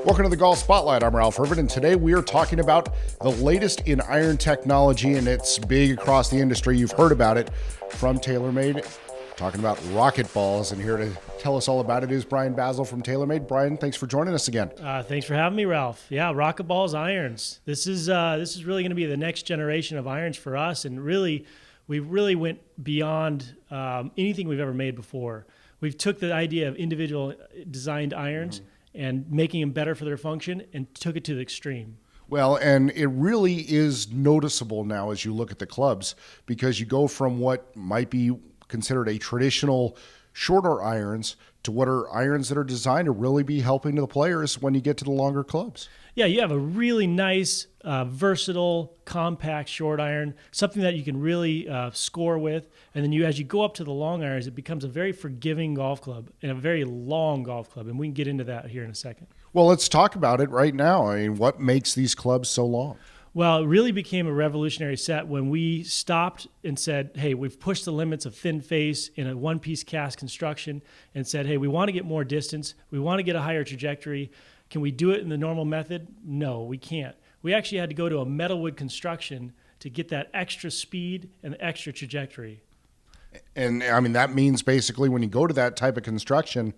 Welcome to the Golf Spotlight. I'm Ralph Irvin, and today we are talking about the latest in iron technology, and it's big across the industry. You've heard about it from TaylorMade, talking about Rocketballz, and here to tell us all about it is Brian Bazzell from TaylorMade. Brian, thanks for joining us again. Thanks for having me, Ralph. Yeah, Rocketballz Irons. This is really going to be the next generation of irons for us, and we really went beyond anything we've ever made before. We've took the idea of individual designed irons and making them better for their function and took it to the extreme. Well, and it really is noticeable now as you look at the clubs, because you go from what might be considered a traditional shorter irons to what are irons that are designed to really be helping the players when you get to the longer clubs. Yeah, you have a really nice, versatile, compact short iron, something that you can really score with. And then as you go up to the long irons, it becomes a very forgiving golf club and a very long golf club. And we can get into that here in a second. Well, let's talk about it right now. I mean, what makes these clubs so long? Well, it really became a revolutionary set when we stopped and said, hey, we've pushed the limits of thin face in a one-piece cast construction and said, hey, we want to get more distance. We want to get a higher trajectory. Can we do it in the normal method? No, we can't. We actually had to go to a metalwood construction to get that extra speed and extra trajectory. And I mean, that means basically when you go to that type of construction,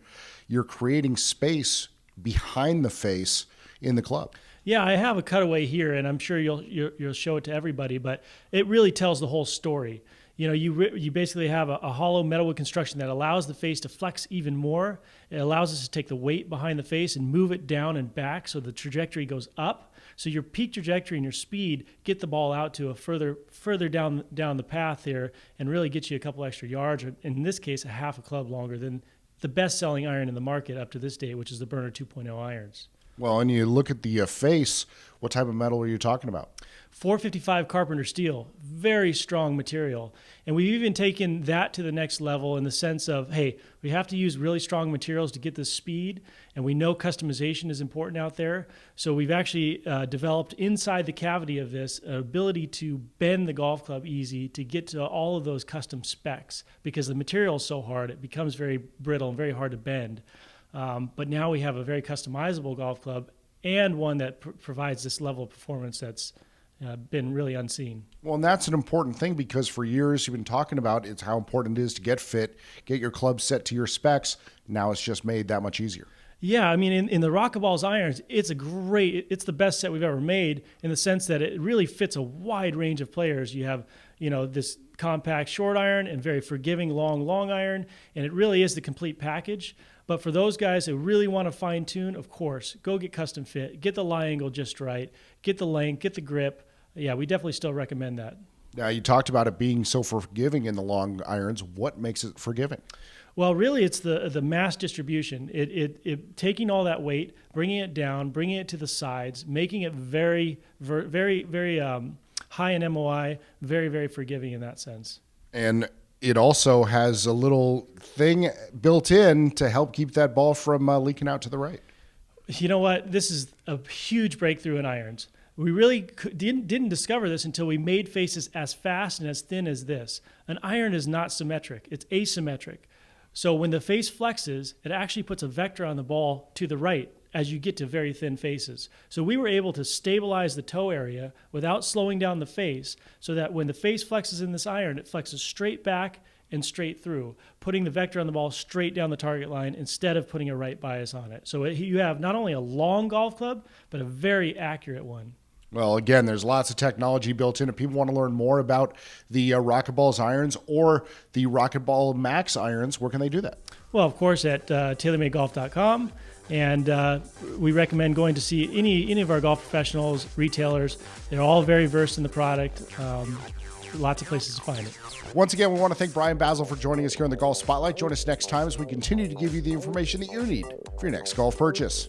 you're creating space behind the face in the club. Yeah, I have a cutaway here, and I'm sure you'll show it to everybody, but it really tells the whole story. You know, you basically have a hollow metalwood construction that allows the face to flex even more. It allows us to take the weight behind the face and move it down and back so the trajectory goes up. So your peak trajectory and your speed get the ball out to a further down the path here and really get you a couple extra yards, or in this case, a half a club longer than the best-selling iron in the market up to this date, which is the Burner 2.0 irons. Well, and you look at the face, what type of metal are you talking about? 455 Carpenter steel, very strong material. And we've even taken that to the next level in the sense of, hey, we have to use really strong materials to get the speed, and we know customization is important out there. So we've actually developed inside the cavity of this an ability to bend the golf club easy to get to all of those custom specs, because the material is so hard, it becomes very brittle and very hard to bend. But now we have a very customizable golf club and one that provides this level of performance that's been really unseen. Well, and that's an important thing, because for years you've been talking about it's how important it is to get fit, get your club set to your specs. Now it's just made that much easier. Yeah, I mean, in the Rocketballz Irons, it's the best set we've ever made in the sense that it really fits a wide range of players. You have, this compact short iron and very forgiving long iron, and it really is the complete package. But for those guys who really want to fine tune, of course, go get custom fit, get the lie angle just right, get the length, get the grip. Yeah, we definitely still recommend that. Now, you talked about it being so forgiving in the long irons. What makes it forgiving? Well, really, it's the mass distribution. It taking all that weight, bringing it down, bringing it to the sides, making it very high in MOI, very, very forgiving in that sense. And it also has a little thing built in to help keep that ball from leaking out to the right. You know what? This is a huge breakthrough in irons. We really didn't discover this until we made faces as fast and as thin as this. An iron is not symmetric. It's asymmetric. So when the face flexes, it actually puts a vector on the ball to the right as you get to very thin faces. So we were able to stabilize the toe area without slowing down the face, so that when the face flexes in this iron, it flexes straight back and straight through, putting the vector on the ball straight down the target line instead of putting a right bias on it. So you have not only a long golf club, but a very accurate one. Well, again, there's lots of technology built in. If people want to learn more about the Rocketballz Irons or the Rocketball Max Irons, where can they do that? Well, of course, at TaylorMadeGolf.com. And we recommend going to see any of our golf professionals, retailers. They're all very versed in the product. Lots of places to find it. Once again, we want to thank Brian Bazzell for joining us here on the Golf Spotlight. Join us next time as we continue to give you the information that you need for your next golf purchase.